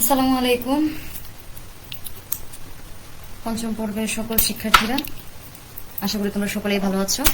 আসসালামু আলাইকুম। পঞ্চম পর্বের সকল শিক্ষার্থীরা, আশা করি তোমরা সকলেই ভালো আছো।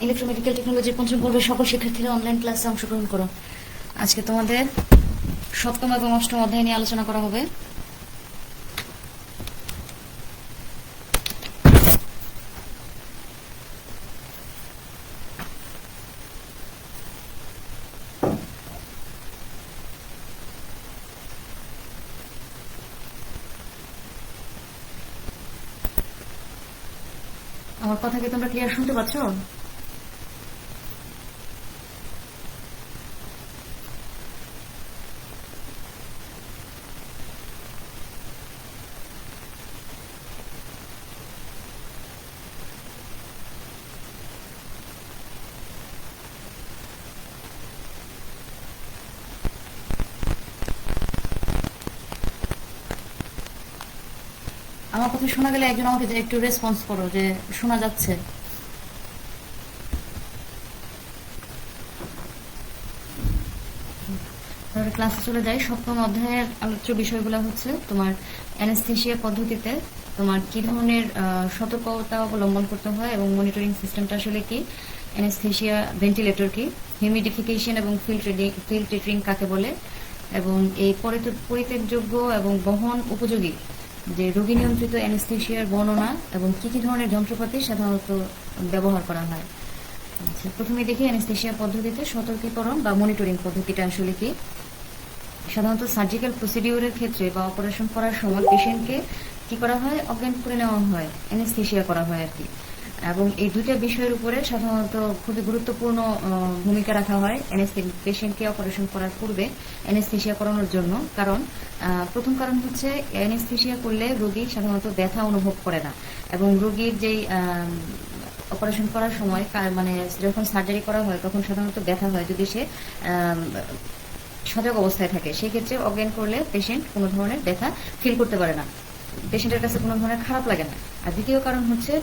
ইলেকট্রোমেডিক্যাল টেকনোলজির পঞ্চম পর্বের সকল শিক্ষার্থীরা অনলাইন ক্লাসে অংশগ্রহণ করো। আজকে তোমাদের সপ্তম এবং অষ্টম অধ্যায় নিয়ে আলোচনা করা হবে। আমার কথা কি তোমরা ক্লিয়ার শুনতে পাচ্ছ? আমার কথা শোনা গেলে একজন আমাকে একটু রেসপন্স করো যে শোনা যাচ্ছে। তাহলে ক্লাসে চলে যাই। সপ্তম অধ্যায়ের আলোচ্য বিষয়গুলো হচ্ছে তোমার অ্যানেস্থেশিয়া পদ্ধতিতে তোমার কি ধরনের সতর্কতা অবলম্বন করতে হয় এবং মনিটরিং সিস্টেমটা আসলে কি, অ্যানেস্থেশিয়া ভেন্টিলেটর কি, হিউমিডিফিকেশন এবং ফিল্টারিং কাকে বলে, এবং এই পরিত্যাগযোগ্য এবং বহন উপযোগী যে রোগী নিয়ন্ত্রিত অ্যানেস্থেশিয়ার বর্ণনা এবং কি কি ধরনের যন্ত্রপাতি সাধারণত ব্যবহার করা হয়। আচ্ছা, প্রথমে দেখি অ্যানেস্থেশিয়া পদ্ধতিতে সতর্কীকরণ বা মনিটরিং পদ্ধতিটা আসলে কি। সাধারণত সার্জিক্যাল প্রসিডিউরের ক্ষেত্রে বা অপারেশন করার সময় পেশেন্টকে কি করা হয়, অজ্ঞান করে নেওয়া হয়, অ্যানেস্থেশিয়া করা হয় আর কি। এবং এই দুইটা বিষয়ের উপরে সাধারণত খুবই গুরুত্বপূর্ণ ভূমিকা রাখা হয় পেশেন্টকে অপারেশন করার পূর্বে অ্যানেস্থেশিয়া করানোর জন্য। কারণ প্রথম কারণ হচ্ছে অ্যানেস্থেশিয়া করলে রোগী সাধারণত ব্যথা অনুভব করে না, এবং রোগীর যেই অপারেশন করার সময় মানে যখন সার্জারি করা হয় তখন সাধারণত ব্যথা হয় যদি সে সজাগ অবস্থায় থাকে। সেক্ষেত্রে অজ্ঞান করলে পেশেন্ট কোনো ধরনের ব্যথা ফিল করতে পারে না, পেশেন্টের কাছে কোনো ধরনের খারাপ লাগে না। আর দ্বিতীয় কারণ হচ্ছে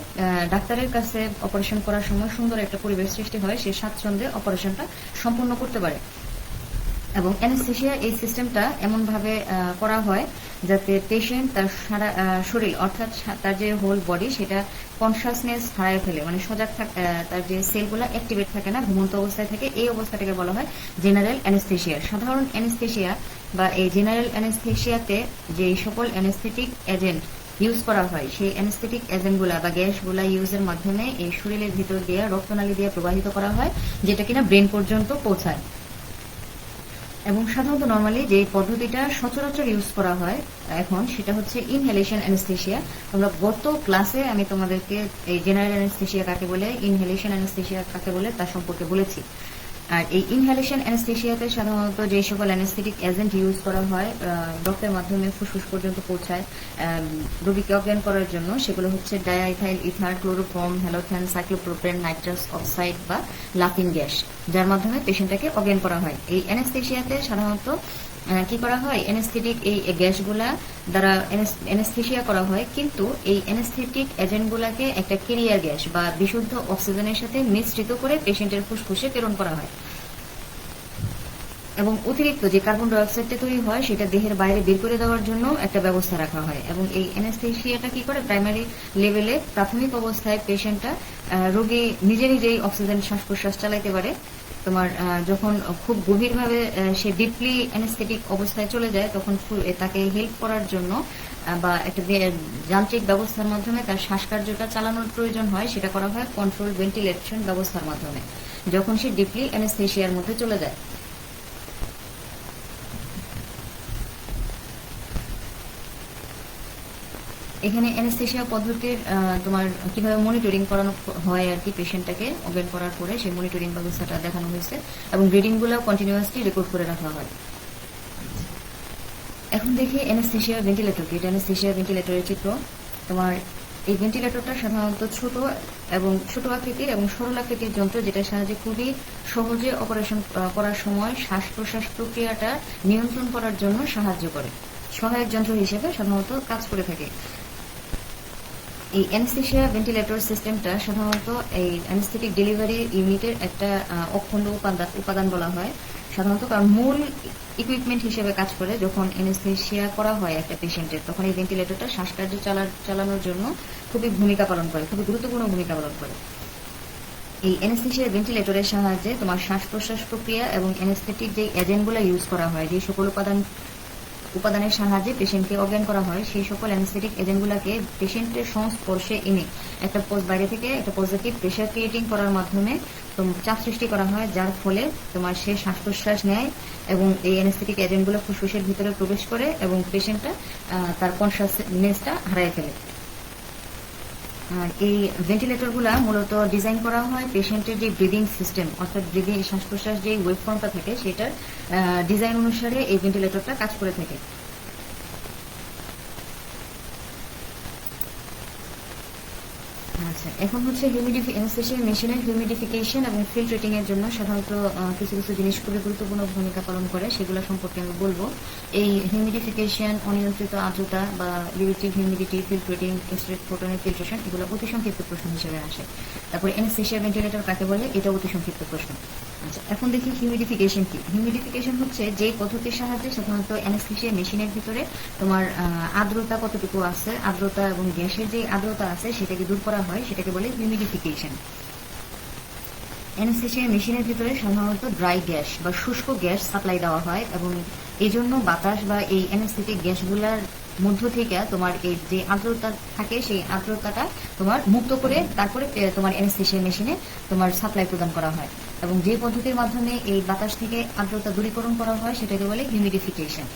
ডাক্তারের কাছে অপারেশন করার সময় সুন্দর একটা পরিবেশ সৃষ্টি হয়, সে স্বাচ্ছন্দ্যে অপারেশনটা সম্পূর্ণ করতে পারে। এবং অ্যানেস্থেশিয়া এই সিস্টেমটা এমনভাবে করা হয় যাতে পেশেন্ট তার সারা শরীর অর্থাৎ তার যে হোল বডি সেটা কনসাসনেস হারায় ফেলে, মানে সজাগ তার যে সেলগুলো অ্যাক্টিভেট থাকে না, ঘুমন্ত অবস্থায় থাকে। এই অবস্থাটাকে বলা হয় জেনারেল অ্যানেস্থেশিয়া। সাধারণ অ্যানেস্থেশিয়া বা এই জেনারেল অ্যানেস্থেশিয়াতে যে সকল অ্যানেস্থেটিক এজেন্ট ইউজ করা হয় সেই অ্যানেস্থেটিক এজেন্টগুলা বা গ্যাসগুলা ইউজের মাধ্যমে এই শরীরের ভিতর দিয়ে রক্তনালী দিয়ে প্রবাহিত করা হয়, যেটা কিনা ব্রেন পর্যন্ত পৌঁছায়। এবং সাধারণত নর্মালি যে পদ্ধতিটা সচরাচর ইউজ করা হয় এখন সেটা হচ্ছে ইনহেলেশন অ্যানেস্থেশিয়া। তোমরা গত ক্লাসে আমি তোমাদেরকে এই জেনারেল অ্যানেস্থেশিয়া কাকে বলে, ইনহেলেশন অ্যানেস্থেশিয়া কাকে বলে তা সম্পর্কে বলেছি। আর এই ইনহেলেশন অ্যানেস্থেশিয়াতে সাধারণত যে সকল অ্যানেস্থেটিক এজেন্ট ইউজ করা হয় রক্তের মাধ্যমে ফুসফুস পর্যন্ত পৌঁছায় রোগীকে অজ্ঞান করার জন্য, সেগুলো হচ্ছে diethyl ether, chloroform, halothane, cyclopropane, nitrous oxide বা লাফিং গ্যাস, যার মাধ্যমে পেশেন্টটাকে অজ্ঞান করা হয়। এই অ্যানেস্থেশিয়াতে সাধারণত কি করা হয়, অ্যানেস্থেটিক এই গ্যাসগুলা দ্বারা অ্যানেস্থেশিয়া করা হয়, কিন্তু এই অ্যানেস্থেটিক এজেন্টগুলাকে একটা ক্যারিয়ার গ্যাস বা বিশুদ্ধ অক্সিজেনের সাথে মিশ্রিত করে পেশেন্টের ফুসফুসে প্রেরণ করা হয়। এবং অতিরিক্ত যে কার্বন ডাইঅক্সাইডটা তৈরি হয় সেটা দেহের বাইরে বের করে দেওয়ার জন্য একটা ব্যবস্থা রাখা হয়। এবং এই অ্যানেস্থেশিয়াটা কি করে, প্রাইমারি লেভেলে প্রাথমিক অবস্থায় পেশেন্টটা রোগী নিজে নিজেই অক্সিজেন শ্বাস প্রশ্বাস চালাইতে পারে। তোমার যখন খুব গভীরভাবে সে ডিপলি অ্যানেস্থেটিক অবস্থায় চলে যায় তখন তাকে হেল্প করার জন্য বা একটা যান্ত্রিক ব্যবস্থার মাধ্যমে তার শ্বাসকার্যটা চালানোর প্রয়োজন হয়, সেটা করা হয় কন্ট্রোল ভেন্টিলেশন ব্যবস্থার মাধ্যমে যখন সে ডিপলি অ্যানেস্থেশিয়ার মধ্যে চলে যায়। এখানে অ্যানেস্থেসিয়া পদ্ধতির তোমার কিভাবে মনিটরিং করানো হয় আর কি, পেশেন্টটাকে অজ্ঞান করার পরে সেই মনিটরিং ব্যবস্থাটা দেখানো হয়েছে এবং রিডিংগুলো কন্টিনিউয়াসলি রেকর্ড করে রাখা হয়। এখন দেখি অ্যানেস্থেসিয়া ভেন্টিলেটর কি। এটা অ্যানেস্থেসিয়া ভেন্টিলেটরের চিত্র। তোমার এই ভেন্টিলেটরটা সাধারণত ছোট আকৃতির এবং সরল আকৃতির যন্ত্র, যেটার সাহায্যে খুবই সহজে অপারেশন করার সময় শ্বাস প্রশ্বাস প্রক্রিয়াটা নিয়ন্ত্রণ করার জন্য সাহায্য করে, সহায়ক যন্ত্র হিসেবে সাধারণত কাজ করে থাকে। এই অ্যানেস্থেসিয়া ভেন্টিলেটর সিস্টেমটা সাধারণত এই অ্যানেস্থেটিক ডেলিভারি ইউনিটের একটা অখণ্ড উপাদান বলা হয় সাধারণত, কারণ মূল ইকুইপমেন্ট হিসেবে কাজ করে। যখন অ্যানেস্থেসিয়া করা হয় একটা পেশেন্টের, তখন এই ভেন্টিলেটরটা শ্বাসকার্য চালানোর জন্য খুবই গুরুত্বপূর্ণ ভূমিকা পালন করে। এই অ্যানেস্থেসিয়া ভেন্টিলেটরের সাহায্যে তোমার শ্বাস প্রশ্বাস প্রক্রিয়া এবং অ্যানেস্থেটিক যে এজেন্টগুলো ইউজ করা হয়, যে সকল উপাদানের সাহায্যে পেশেন্টকে অজ্ঞান করা হয়, সেই সকল অ্যানেস্থেটিক এজেন্টগুলোকে পেশেন্টের সংস্পর্শে এনে একটা বাইরে থেকে একটা পজিটিভ প্রেশার ক্রিয়েটিং করার মাধ্যমে চাপ সৃষ্টি করা হয়, যার ফলে তোমার সে শ্বাস প্রশ্বাস নেয় এবং এই অ্যানেস্থেটিক এজেন্টগুলো ফুসফুসের ভিতরে প্রবেশ করে এবং পেশেন্টটা তার কনসাসনেসটা হারিয়ে ফেলে। আর এই ভেন্টিলেটরগুলো মূলত ডিজাইন করা হয় পেশেন্টের যে ব্রিদিং সিস্টেম, অর্থাৎ শ্বাস প্রশ্বাস যে ওয়েভফর্মটা থাকে সেটার ডিজাইন অনুসারে এই ভেন্টিলেটরটা কাজ করে থাকে। আচ্ছা, এখন হচ্ছে অ্যানেস্থেসিয়া মেশিনের হিউমিডিফিকেশন এবং ফিল্ট্রেটিং এর জন্য সাধারণত কিছু জিনিস খুবই গুরুত্বপূর্ণ ভূমিকা পালন করে, সেগুলো সম্পর্কে আমি বলবো। এই হিউমিডিফিকেশন, অনিয়ন্ত্রিত আর্দ্রতা বা রিলেটিভ হিউমিডিটি, ফিল্ট্রেটিং, স্ট্রেট ফোটনের ফিল্ট্রেশন, এগুলো অতি সংক্ষিপ্ত প্রশ্ন হিসেবে আসে। তারপরে অ্যানেস্থেসিয়া ভেন্টিলেটর কাকে বলে, এটা অতি সংক্ষিপ্ত প্রশ্ন। আচ্ছা, এখন দেখি হিউমিডিফিকেশন কি। হিউমিডিফিকেশন হচ্ছে যে পদ্ধতির সাহায্যে সাধারণত অ্যানেস্থেসিয়া মেশিনের ভিতরে তোমার আর্দ্রতা কতটুকু আছে, আর্দ্রতা এবং গ্যাসের যে আর্দ্রতা আছে সেটাকে দূর করা হয়, সেটাকে বলে হিউমিডিফিকেশন। অ্যানেস্থেসিয়া মেশিনের ভিতরে সাধারণত ড্রাই গ্যাস বা শুষ্ক গ্যাস সাপ্লাই দেওয়া হয় এবং এই জন্য বাতাস বা এই অ্যানেস্থেটিক গ্যাসগুলার মধ্য থেকে তোমার এই যে আর্দ্রতা থাকে সেই আর্দ্রতাটা তোমার মুক্ত করে তারপরে তোমার অ্যানেস্থেসিয়া মেশিনে তোমার সাপ্লাই প্রদান করা হয় এবং যে পদ্ধতির মাধ্যমে এই বাতাস থেকে আর্দ্রতা দূরীকরণ করা হয় সেটাকে বলে হিউমিডিফিকেশন।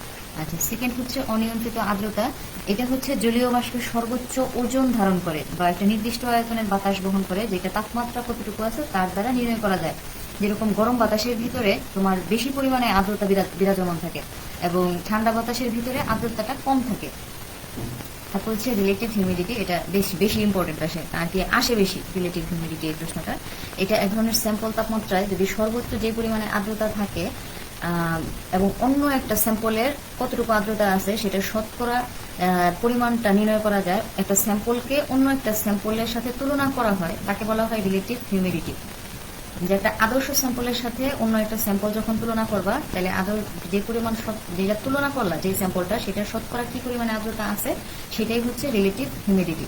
আচ্ছা, সেকেন্ড হচ্ছে অনিয়ন্ত্রিত আর্দ্রতা। এটা হচ্ছে জলীয় বাষ্পের সর্বোচ্চ ওজন ধারণ করে বা একটা নির্দিষ্ট আয়তনের বাতাস বহন করে, যেটা তাপমাত্রা কতটুকু আছে তার দ্বারা নির্ণয় করা যায়। যেরকম গরম বাতাসের ভিতরে তোমার বেশি পরিমাণে আর্দ্রতা বিরাজমান থাকে এবং ঠান্ডা বাতাসের ভিতরে আর্দ্রতাটা কম থাকে। তারপর হচ্ছে রিলেটিভ হিউমিডিটি, এটা বেশি ইম্পর্টেন্ট আসে আর কি, আসে বেশি রিলেটিভ হিউমিডিটি এই প্রশ্নটা। এটা এক ধরনের স্যাম্পল তাপমাত্রায় যদি সর্বোচ্চ যে পরিমাণে আর্দ্রতা থাকে এবং অন্য একটা স্যাম্পলের কতটুকু আর্দ্রতা আছে সেটা শতকরা পরিমাণটা নির্ণয় করা যায়, একটা স্যাম্পলকে অন্য একটা স্যাম্পলের সাথে তুলনা করা হয়, তাকে বলা হয় রিলেটিভ হিউমিডিটি। যে একটা আদর্শ স্যাম্পলের সাথে অন্য একটা স্যাম্পল যখন তুলনা করবা, তাহলে যে পরিমাণ যেটা তুলনা করলা যে স্যাম্পলটা, সেটা শতকরা কি পরিমাণে আর্দ্রতা আছে সেটাই হচ্ছে রিলেটিভ হিউমিডিটি।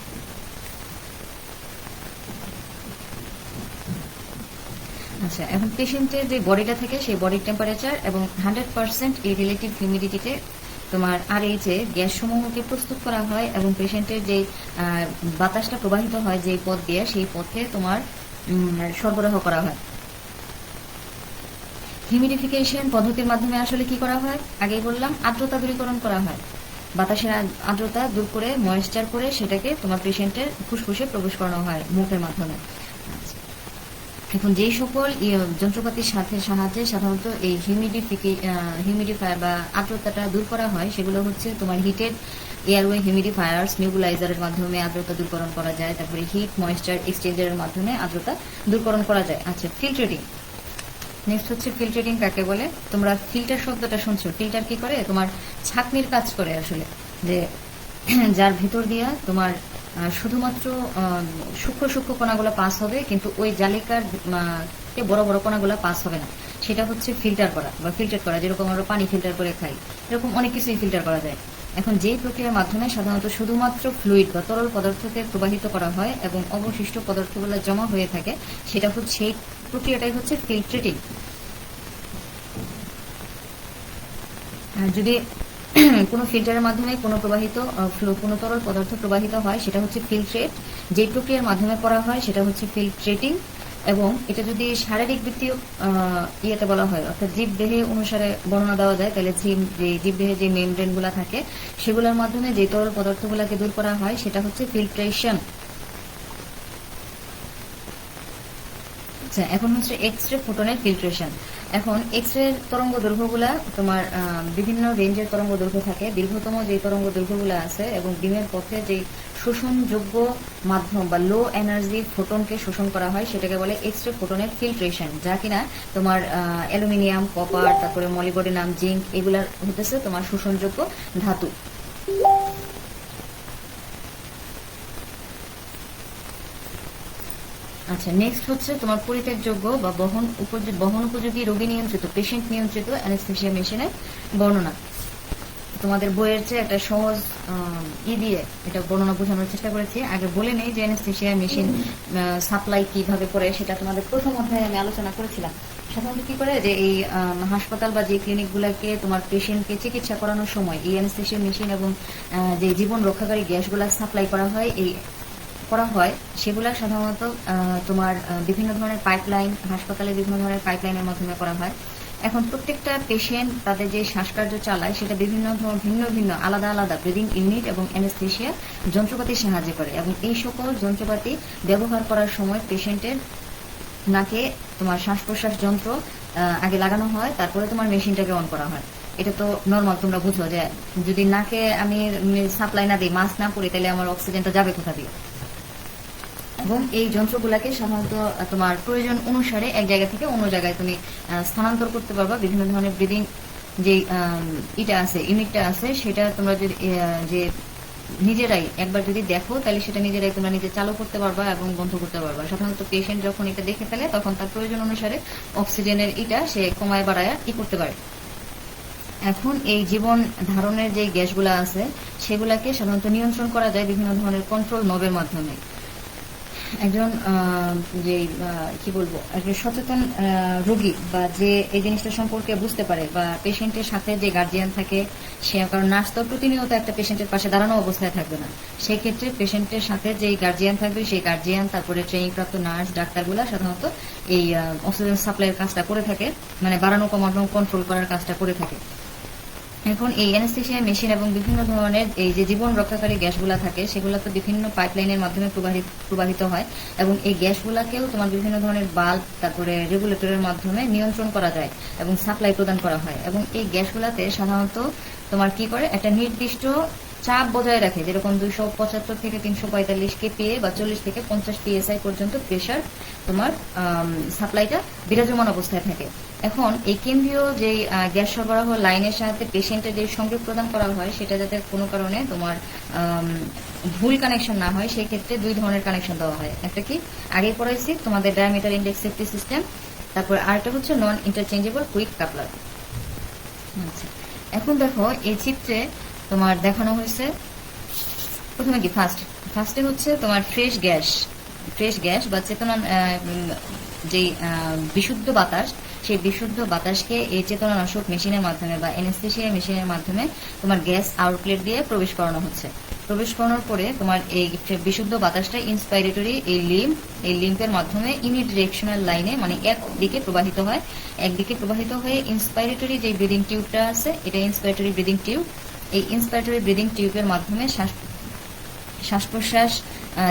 আচ্ছা, এখন পেশেন্টের যে বডিটা থাকে সেই বডির টেম্পারেচার এবং 100% এই রিলেটিভ হিউমিডিটিতে তোমার আরএইচএ গ্যাস সমূহকে প্রস্তুত করা হয় এবং পেশেন্টের যে বাতাসটা প্রবাহিত হয় যে পথ দিয়ে, সেই পথে তোমার সরবরাহ করা হয়। হিউমিডিফিকেশন পদ্ধতির মাধ্যমে আসলে কি করা হয়, আগেই বললাম, আর্দ্রতা দূরীকরণ করা হয়। বাতাসের আর্দ্রতা দূর করে ময়েশ্চার করে সেটাকে তোমার পেশেন্টের ফুসফুসে প্রবেশ করানো হয় মুখের মাধ্যমে। এখন যেই সকল যন্ত্রপাতির সাহায্যে সাধারণত এই হিউমিডিফায়ার বা আর্দ্রতাটা দূর করা হয়, সেগুলো হচ্ছে তোমার হিটেড এয়ারওয়ে হিউমিডিফায়ার্স, নিউবুলাইজারের মাধ্যমে আর্দ্রতা দূরকরণ করা যায়, তারপরে হিট ময়েশ্চার এক্সচেঞ্জারের মাধ্যমে আর্দ্রতা দূরকরণ করা যায়। আচ্ছা, ফিল্ট্রেটিং। নেক্সট হচ্ছে ফিল্টারিং কাকে বলে। তোমরা ফিল্টার শব্দটা শুনছো, ফিল্টার কি করে, তোমার ছাঁকনির কাজ করে আসলে, যে যার ভিতর দিয়া তোমার শুধুমাত্র সূক্ষ্ম কণাগুলো পাস হবে, কিন্তু ওই জালিকার বড় বড় কণাগুলো পাস হবে না, সেটা হচ্ছে ফিল্টার করা বা ফিল্টার করা। যেরকম আমরা পানি ফিল্টার করে খাই, এরকম অনেক কিছুই ফিল্টার করা যায়। এখন যে প্রক্রিয়ার মাধ্যমে সাধারণত শুধুমাত্র ফ্লুইড বা তরল পদার্থকে প্রবাহিত করা হয় এবং অবশিষ্ট পদার্থগুলো জমা হয়ে থাকে, সেটা হচ্ছে সেই প্রক্রিয়াটাই হচ্ছে ফিল্ট্রেটিং। যদি কোনো ফিল্টারের মাধ্যমে কোনো তরল পদার্থ প্রবাহিত হয়, সেটা হচ্ছে ফিল্ট্রেট। যে প্রক্রিয়ার মাধ্যমে করা হয় সেটা হচ্ছে ফিল্ট্রেটিং। এবং এটা যদি শারীরিক ভিত্তিক ইয়েতে বলা হয়, অর্থাৎ জীবদেহে অনুসারে বর্ণনা দেওয়া যায়, তাহলে জীবদেহে যে মেমব্রেন গুলা থাকে সেগুলোর মাধ্যমে যে তরল পদার্থগুলোকে দূর করা হয় সেটা হচ্ছে ফিল্ট্রেশন। আচ্ছা, এখন হচ্ছে এক্স রে ফোটনের ফিল্ট্রেশন। এখন এক্স রে তরঙ্গ দৈর্ঘ্যগুলা তোমার বিভিন্ন রেঞ্জের তরঙ্গ দৈর্ঘ্য থাকে। দীর্ঘতম যে তরঙ্গ দৈর্ঘ্যগুলো আছে এবং বিমের পথে যে শোষণযোগ্য মাধ্যম বা লো এনার্জি ফোটনকে শোষণ করা হয় সেটাকে বলে এক্স রে ফোটনের ফিল্ট্রেশন, যা কিনা তোমার অ্যালুমিনিয়াম, কপার, তারপরে মলিবডেনাম, জিঙ্ক এগুলার হতেছে তোমার শোষণযোগ্য ধাতু। আচ্ছা, নেক্সট হচ্ছে তোমার পরিত্যাগযোগ্য বা বহন উপযোগী রোগী নিয়ন্ত্রিত, পেশেন্ট নিয়ন্ত্রিত অ্যানেস্থেসিয়া মেশিনের বর্ণনা। তোমাদের বইয়ের চেয়ে একটা সহজ দিয়ে এটা বর্ণনা বোঝানোর চেষ্টা করেছি। আগে বলে নেই যে অ্যানেস্থেসিয়া মেশিন সাপ্লাই কিভাবে করে, সেটা তোমাদের প্রথম অধ্যায়ে আমি আলোচনা করেছিলাম। সাধারণত কি করে যে এই হাসপাতাল বা যে ক্লিনিকগুলোকে তোমার পেশেন্টকে চিকিৎসা করানোর সময় এই অ্যানেস্থেসিয়া মেশিন এবং যে জীবন রক্ষাকারী গ্যাসগুলা সাপ্লাই করা হয় সেগুলা সাধারণত তোমার বিভিন্ন ধরনের পাইপলাইন, হাসপাতালে বিভিন্ন ধরনের পাইপলাইনের মাধ্যমে করা হয়। এখন প্রত্যেকটা পেশেন্ট তাদের যে শ্বাসকার্য চালায় সেটা ভিন্ন ভিন্ন আলাদা আলাদা ব্রিদিং ইউনিট এবং অ্যানেস্থেসিয়া যন্ত্রপাতির সাহায্যে করে, এবং এই সকল যন্ত্রপাতি ব্যবহার করার সময় পেশেন্টের নাকে তোমার শ্বাস প্রশ্বাস যন্ত্র আগে লাগানো হয়, তারপরে তোমার মেশিনটাকে অন করা হয়। এটা তো নর্মাল, তোমরা বুঝো যে যদি নাকে আমি সাপ্লাই না দিই, মাস্ক না পরি, তাহলে আমার অক্সিজেনটা যাবে কোথা দিয়ে। এবং এই যন্ত্রগুলাকে সাধারণত তোমার প্রয়োজন অনুসারে এক জায়গা থেকে অন্য জায়গায় তুমি স্থানান্তর করতে পারবা। বিভিন্ন ধরনের ব্রিদিং যে ইউনিটটা আছে সেটা তোমরা যদি যে নিজেরাই একবার যদি দেখো, তাহলে সেটা নিজেরাই তোমরা নিজে চালু করতে পারবা এবং বন্ধ করতে পারবা। সাধারণত পেশেন্ট যখন এটা দেখে ফেলে তখন তার প্রয়োজন অনুসারে অক্সিজেনের সে কমায় বাড়ায় করতে পারে। এখন এই জীবন ধারণের যে গ্যাসগুলা আছে সেগুলাকে সাধারণত নিয়ন্ত্রণ করা যায় বিভিন্ন ধরনের কন্ট্রোল নবের মাধ্যমে। একজন যে কি বলবো, একজন সচেতন রোগী বা যে এই জিনিসটা সম্পর্কে বুঝতে পারে, বা পেশেন্টের সাথে যে গার্জিয়ান থাকে সে, কারণ নার্স তো প্রতিনিয়ত একটা পেশেন্টের পাশে দাঁড়ানো অবস্থায় থাকবে না, সেই ক্ষেত্রে পেশেন্টের সাথে যে গার্জিয়ান থাকবে সেই গার্জিয়ান, তারপরে ট্রেনিং প্রাপ্ত নার্স, ডাক্তারগুলা সাধারণত এই অক্সিজেন সাপ্লাইয়ের কাজটা করে থাকে, মানে বাড়ানো কমানো কন্ট্রোল করার কাজটা করে থাকে। এখন এই অ্যানেস্থেসিয়া মেশিন এবং বিভিন্ন ধরনের এই যে জীবন রক্ষাকারী গ্যাসগুলা থাকে সেগুলো তো বিভিন্ন পাইপলাইনের মাধ্যমে প্রবাহিত হয়, এবং এই গ্যাসগুলাকেও তোমার বিভিন্ন ধরনের বাল্ব, তারপরে রেগুলেটরের মাধ্যমে নিয়ন্ত্রণ করা যায় এবং সাপ্লাই প্রদান করা হয়। এবং এই গ্যাসগুলাতে সাধারণত তোমার কি করে, একটা নির্দিষ্ট চাপ বজায় রাখে, যেরকম 275 থেকে 345 কেপিএ বা 40 থেকে 50 পিএসআই পর্যন্ত প্রেশার তোমার সাপ্লাইটা বিরাজমান অবস্থায় থাকে। এখন এই কেন্দ্রীয় যে গ্যাস সরবরাহ লাইনের সাথে পেশেন্টের যে সংযোগ প্রদান করা হয় সেটা যাতে কোনো কারণে তোমার ভুল কানেকশন না হয়, সেই ক্ষেত্রে দুই ধরনের কানেকশন দেওয়া হয়। একটা কি আগে পড়াইছি তোমাদের ডায়ামিটার ইন্ডেক্স সেফটি সিস্টেম, তারপর আরেকটা হচ্ছে নন ইন্টারচেঞ্জেবল কুইক কাপলার। আচ্ছা, এখন দেখো এই চিত্রে তোমার দেখানো হয়েছে প্রথমে কি ফার্স্টে হচ্ছে তোমার ফ্রেশ গ্যাস বা চেতনা, যে বিশুদ্ধ বাতাস, সেই বিশুদ্ধ বাতাসকে এই চেতনানাশক মেশিনের মাধ্যমে বা অ্যানেস্থেসিয়া মেশিনের মাধ্যমে তোমার গ্যাস আউটলেট দিয়ে প্রবেশ করানো হচ্ছে। প্রবেশ করানোর পরে তোমার এই বিশুদ্ধ বাতাসটা ইন্সপাইরেটরি এই লিম্পের মাধ্যমে ইউনিডিরেকশনাল লাইনে, মানে একদিকে প্রবাহিত হয়ে ইন্সপাইরেটরি যে ব্রিদিং টিউবটা আছে, এটা ইন্সপাইরেটরি ব্রিদিং টিউব, এই ইন্সপাইরেটরি ব্রিদিং টিউবের মাধ্যমে শ্বাস প্রশ্বাস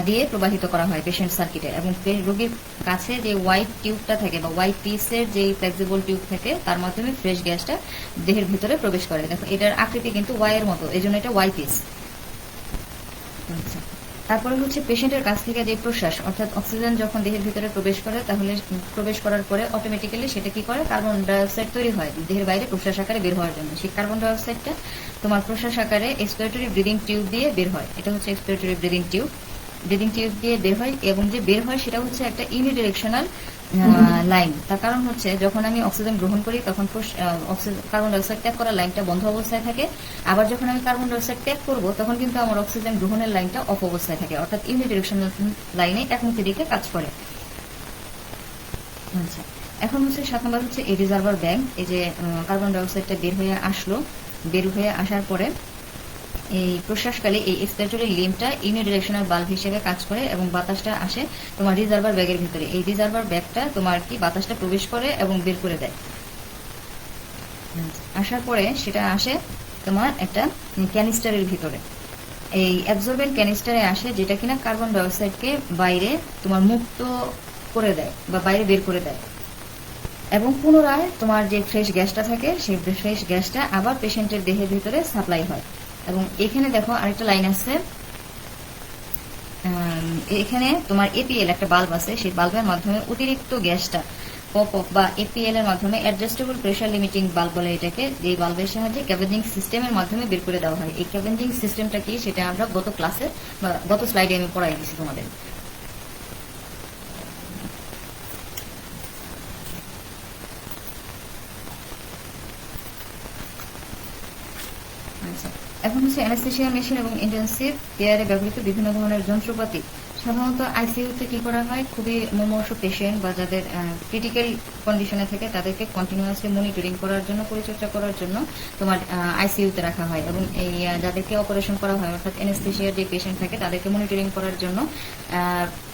দিয়ে প্রবাহিত করা হয় পেশেন্ট সার্কিটে। এবং রোগীর কাছে যে হোয়াইট টিউবটা থাকে বা হোয়াইট পিসের যে ফ্লেক্সিবল টিউব থাকে তার মাধ্যমে ফ্রেশ গ্যাসটা দেহের ভিতরে প্রবেশ করে। দেখো এটার আকৃতি কিন্তু ওয়াই এর মতো, এই জন্য এটা ওয়াই পিস। তারপরে হচ্ছে পেশেন্টের কাছ থেকে যে প্রশ্বাস, অর্থাৎ অক্সিজেন যখন দেহের ভিতরে প্রবেশ করে, তাহলে প্রবেশ করার পরে অটোমেটিক্যালি সেটা কি করে, কার্বন ডাইঅক্সাইড তৈরি হয় দেহের বাইরে প্রশ্বাস আকারে বের হওয়ার জন্য। সেই কার্বন ডাইঅক্সাইডটা তোমার প্রশ্বাস আকারে এক্সপিরেটরি ব্রিদিং টিউব দিয়ে বের হয়। এটা হচ্ছে এক্সপিরেটরি ব্রিদিং টিউব দিয়ে বের হয়, এবং যে বের হয় সেটা হচ্ছে একটা ইউনিডিরেকশনাল লাইন। তার কারণ হচ্ছে যখন আমি অক্সিজেন গ্রহণ করি তখন কার্বন ডাইঅক্সাইড ত্যাগ করার লাইনটা বন্ধ অবস্থায় থাকে, আবার যখন আমি কার্বন ডাইঅক্সাইড ত্যাগ করবো তখন কিন্তু আমার অক্সিজেন গ্রহণের লাইনটা অফ অবস্থায় থাকে, অর্থাৎ ইউনিডিরেকশনাল লাইনে একমুখী দিকে কাজ করে। আচ্ছা, এখন হচ্ছে 7 নম্বর হচ্ছে এই রিজার্ভার ব্যাংক। এই যে কার্বন ডাইঅক্সাইডটা বের হয়ে আসার পরে এই প্রশ্বাসকালে এই এক্সপিরেটরি লিম্বটা ইউনিডিরেকশনাল বাল্ব হিসেবে কাজ করে এবং বাতাসটা আসে তোমার রিজার্ভার ব্যাগের ভিতরে। এই রিজার্ভার ব্যাগটা তোমার কি বাতাসটা প্রবেশ করে এবং বের করে দেয়। আসার পরে সেটা আসে তোমার একটা ক্যানিস্টারের ভিতরে। এই অ্যাবজর্বেন্ট ক্যানিস্টারে আসে, যেটা কিনা কার্বন ডাইঅক্সাইডকে বাইরে তোমার মুক্ত করে দেয় বা বাইরে বের করে দেয়, এবং পুনরায় তোমার যে ফ্রেশ গ্যাসটা থাকে সেই ফ্রেশ গ্যাসটা আবার পেশেন্টের দেহের ভিতরে সাপ্লাই হয়। এবং এখানে দেখো আরেকটা লাইন আছে, এখানে তোমার এপিএল একটা বাল্ব আছে, সেই বাল্বের মাধ্যমে অতিরিক্ত গ্যাসটা পপ অফ বা এপিএল এর মাধ্যমে অ্যাডজাস্টেবল প্রেসার লিমিটিং বাল্ব বলে এটাকে, এই বাল্বের সাহায্যে ক্যাভেঞ্জিং সিস্টেমের মাধ্যমে বের করে দেওয়া হয়। এই ক্যাভেঞ্জিং সিস্টেমটা কি সেটা আমরা গত ক্লাসে বা গত স্লাইডে আমি পড়াই দিয়েছি তোমাদের। আচ্ছা, এখন হচ্ছে অ্যানেস্থেসিয়া মেশিন এবং ইন্টেনসিভ কেয়ারে ব্যবহৃত বিভিন্ন ধরনের যন্ত্রপাতি। সাধারণত আইসিইউতে কি করা হয়, খুবই মুমূর্ষ পেশেন্ট বা যাদের ক্রিটিক্যাল কন্ডিশনে থাকে তাদেরকে কন্টিনিউয়াসলি মনিটরিং করার জন্য, পরিচর্যা করার জন্য তোমার আইসিইউতে রাখা হয়। এবং এই যাদেরকে অপারেশন করা হয় অর্থাৎ অ্যানেস্থেসিয়ার যে পেশেন্ট থাকে তাদেরকে মনিটরিং করার জন্য,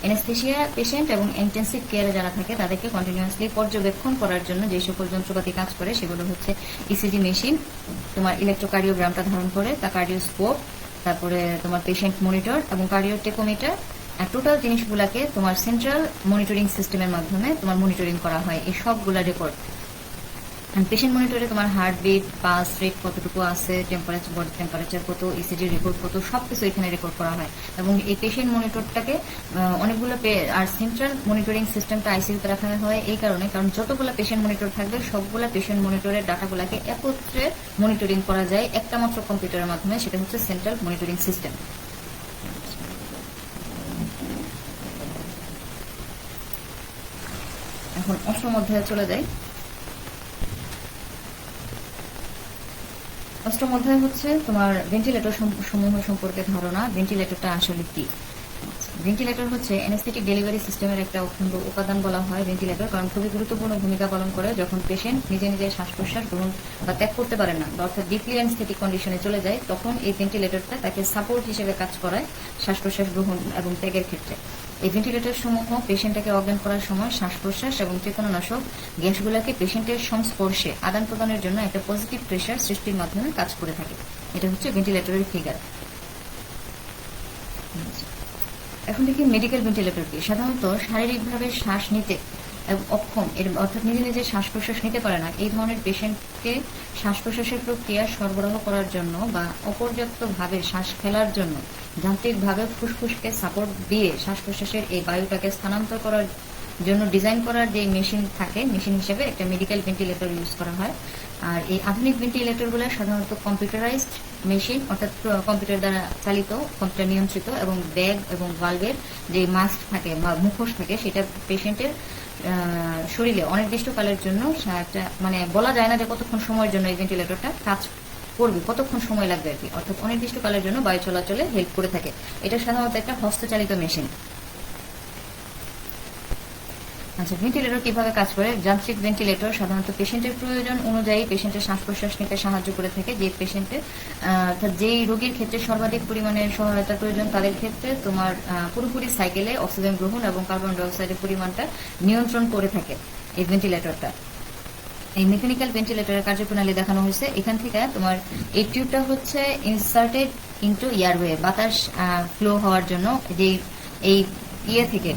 অ্যানেস্থেসিয়া পেশেন্ট এবং ইন্টেনসিভ কেয়ারে যারা থাকে তাদেরকে কন্টিনিউয়াসলি পর্যবেক্ষণ করার জন্য যে সকল যন্ত্রপাতি কাজ করে সেগুলো হচ্ছে ইসিজি মেশিন, তোমার ইলেকট্রোকার্ডিওগ্রামটা ধারণ করে, তা কার্ডিওস্কোপ, তারপরে তোমার পেশেন্ট মনিটর এবং কার্ডিওটেকোমিটার। টোটাল জিনিসগুলাকে তোমার সেন্ট্রাল মনিটরিং সিস্টেমের মাধ্যমে তোমার মনিটরিং করা হয়। এই সবগুলা রেকর্ড পেশেন্ট মনিটরে তোমার হার্টবিট, পালস রেট কতটুকু আছে, টেম্পারেচার, বডি টেম্পারেচার কত, ইসিজি রেকর্ড কত, সবকিছু এখানে রেকর্ড করা হয়। এবং এই পেশেন্ট মনিটরটাকে অনেকগুলো আর সেন্ট্রাল মনিটরিং সিস্টেমটা আইসিইউতে রাখা হয় এই কারণে, কারণ যতগুলো পেশেন্ট মনিটর থাকবে সবগুলা পেশেন্ট মনিটরের ডাটাগুলোকে একত্রে মনিটরিং করা যায় একটা মাত্র কম্পিউটারের মাধ্যমে, সেটা হচ্ছে সেন্ট্রাল মনিটরিং সিস্টেম। এখন অষ্টম অধ্যায়ে চলে যাই। অষ্টম অধ্যায় হচ্ছে তোমার ভেন্টিলেটর সমূহ সম্পর্কে ধারণা। ভেন্টিলেটরটা আসলে কি? ভেন্টিলেটর হচ্ছে অ্যানেস্থেটিক ডেলিভারি সিস্টেমের একটা অখণ্ড উপাদান বলা হয় ভেন্টিলেটর, কারণ খুবই গুরুত্বপূর্ণ ভূমিকা পালন করে যখন পেশেন্ট নিজে নিজে শ্বাস প্রশ্বাস গ্রহণ বা ত্যাগ করতে পারে না বা অর্থাৎ ডিপলি অ্যানেস্থেটিক কন্ডিশনে চলে যায়, তখন এই ভেন্টিলেটরটা তাকে সাপোর্ট হিসেবে কাজ করায় শ্বাস প্রশ্বাস গ্রহণ এবং ত্যাগের ক্ষেত্রে। এই ভেন্টিলেটর সমূহ পেশেন্টটাকে অজ্ঞান করার সময় শ্বাস প্রশ্বাস এবং চেতনানাশক গ্যাসগুলোকে পেশেন্টের সংস্পর্শে আদান প্রদানের জন্য একটা পজিটিভ প্রেশার সৃষ্টির মাধ্যমে কাজ করে থাকে। এটা হচ্ছে ভেন্টিলেটরের ফিগার। এখন দেখি মেডিকেল ভেন্টিলেটর কি। সাধারণত শারীরিকভাবে শ্বাস নিতে অক্ষম, অর্থাৎ নিজে নিজে শ্বাস প্রশ্বাস নিতে পারে না, এই ধরনের পেশেন্টকে শ্বাস প্রশ্বাসের প্রক্রিয়া সরবরাহ করার জন্য বা অপর্যাপ্তভাবে শ্বাস ফেলার জন্য যান্ত্রিকভাবে ফুসফুসকে সাপোর্ট দিয়ে শ্বাস প্রশ্বাসের এই বায়ুটাকে স্থানান্তর করার জন্য ডিজাইন করার যে মেশিন থাকে, মেশিন হিসেবে একটা মেডিকেল ভেন্টিলেটর ইউজ করা হয়। আর এই আধুনিক ভেন্টিলেটরগুলো সাধারণত কম্পিউটারাইজড মেশিন, অর্থাৎ কম্পিউটার দ্বারা চালিত, কম্পিউটার নিয়ন্ত্রিত, এবং ব্যাগ এবং ভালভের যে মাস্ক থাকে বা মুখোশ থাকে সেটা পেশেন্টের শরীরে অনির্দিষ্টকালের জন্য একটা মানে বলা যায় না যে কতক্ষণ সময়ের জন্য এই ভেন্টিলেটরটা কাজ করবে, কতক্ষণ সময় লাগবে আর কি, অর্থাৎ অনির্দিষ্টকালের জন্য বায়ু চলাচলে হেল্প করে থাকে। এটা সাধারণত একটা হস্তচালিত মেশিন। আচ্ছা, ভেন্টিলেটর কিভাবে কাজ করে? যান্ত্রিক ভেন্টিলেটর সাধারণত পেশেন্টের প্রয়োজন অনুযায়ী পেশেন্টের শ্বাস প্রশ্বাস নিতে সাহায্য করে থাকে। যে পেশেন্টের অর্থাৎ যেই রোগীর ক্ষেত্রে সর্বাধিক পরিমাণে সহায়তার প্রয়োজন তাদের ক্ষেত্রে তোমার পুরোপুরি সাইকেলে অক্সিজেন গ্রহণ এবং কার্বন ডাইঅক্সাইডের পরিমাণটা নিয়ন্ত্রণ করে থাকে এই ভেন্টিলেটরটা। এই মেকানিক্যাল ভেন্টিলেটরের কার্যপ্রণালী দেখানো হয়েছে। এখান থেকে তোমার এই টিউবটা হচ্ছে ইনসার্টেড ইনটু এয়ারওয়ে, বাতাস ফ্লো হওয়ার জন্য যে এই ইয়ে থেকে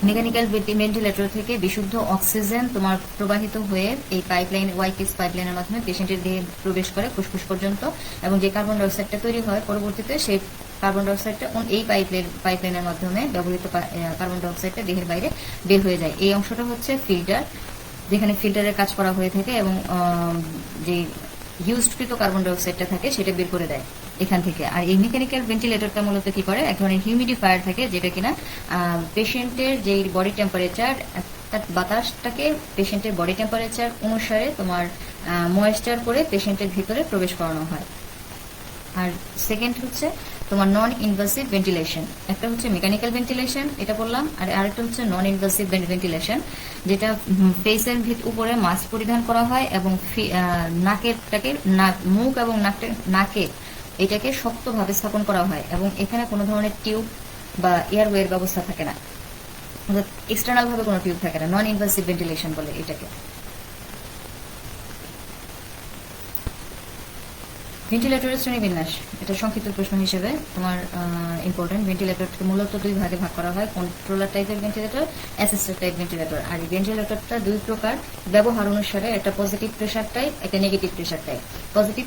মেকানিক্যাল ভেন্টিলেটর থেকে বিশুদ্ধ অক্সিজেন তোমার প্রবাহিত হয়ে এই পাইপলাইন, ওয়াইপিএস পাইপলাইনের মাধ্যমে পেশেন্টের দেহে প্রবেশ করে ফুসফুস পর্যন্ত, এবং যে কার্বন ডাইঅক্সাইডটা তৈরি হয় পরবর্তীতে সেই কার্বন ডাইঅক্সাইডটা এই পাইপলাইনের মাধ্যমে ব্যবহৃত কার্বন ডাইঅক্সাইডটা দেহের বাইরে বের হয়ে যায়। এই অংশটা হচ্ছে ফিল্টার, যেখানে ফিল্টারের কাজ করা হয়ে থাকে এবং যে ইউজকৃত কার্বন ডাইঅক্সাইডটা থাকে সেটা বের করে দেয় এখান থেকে। আর এই মেকানিক্যাল ভেন্টিলেটরটা মূলত কি করে, এক ধরনের হিউমিডিফায়ার থাকে যেটা কিনা পেশেন্টের যে বডি টেম্পারেচার, বাতাসটাকে পেশেন্টের বডি টেম্পারেচার অনুসারে তোমার ময়েশ্চার করে পেশেন্টের ভিতরে প্রবেশ করানো হয়। আর সেকেন্ড হচ্ছে তোমার নন ইনভাসিভ ভেন্টিলেশন। একটা হচ্ছে মেকানিক্যাল ভেন্টিলেশন, এটা বললাম, আর আরেকটা হচ্ছে নন ইনভাসিভ ভেন্টিলেশন, যেটা ফেসের উপরে মাস্ক পরিধান করা হয় এবং নাকেরটাকে মুখ এবং নাকে এটাকে শক্তভাবে স্থাপন করা হয় এবং এখানে কোনো ধরনের টিউব বা এয়ারওয়ের ব্যবস্থা থাকে না, এক্সটার্নাল ভাবে কোনো টিউব থাকে না, নন ইনভাসিভ ভেন্টিলেশন বলে এটাকে। ভেন্টিলেটরের শ্রেণীবিন্যাস, এটা সংক্ষিপ্ত প্রশ্ন হিসেবে তোমার ইম্পর্টেন্ট। ভেন্টিলেটরকে মূলত দুই ভাগে ভাগ করা হয়, কন্ট্রোলার টাইপের ভেন্টিলেটর, অ্যাসিস্টেড টাইপ ভেন্টিলেটর। আর এই ভেন্টিলেটরটা দুই প্রকার ব্যবহার অনুসারে, একটা পজিটিভ প্রেশার টাইপ, একটা negative pressure type. Positive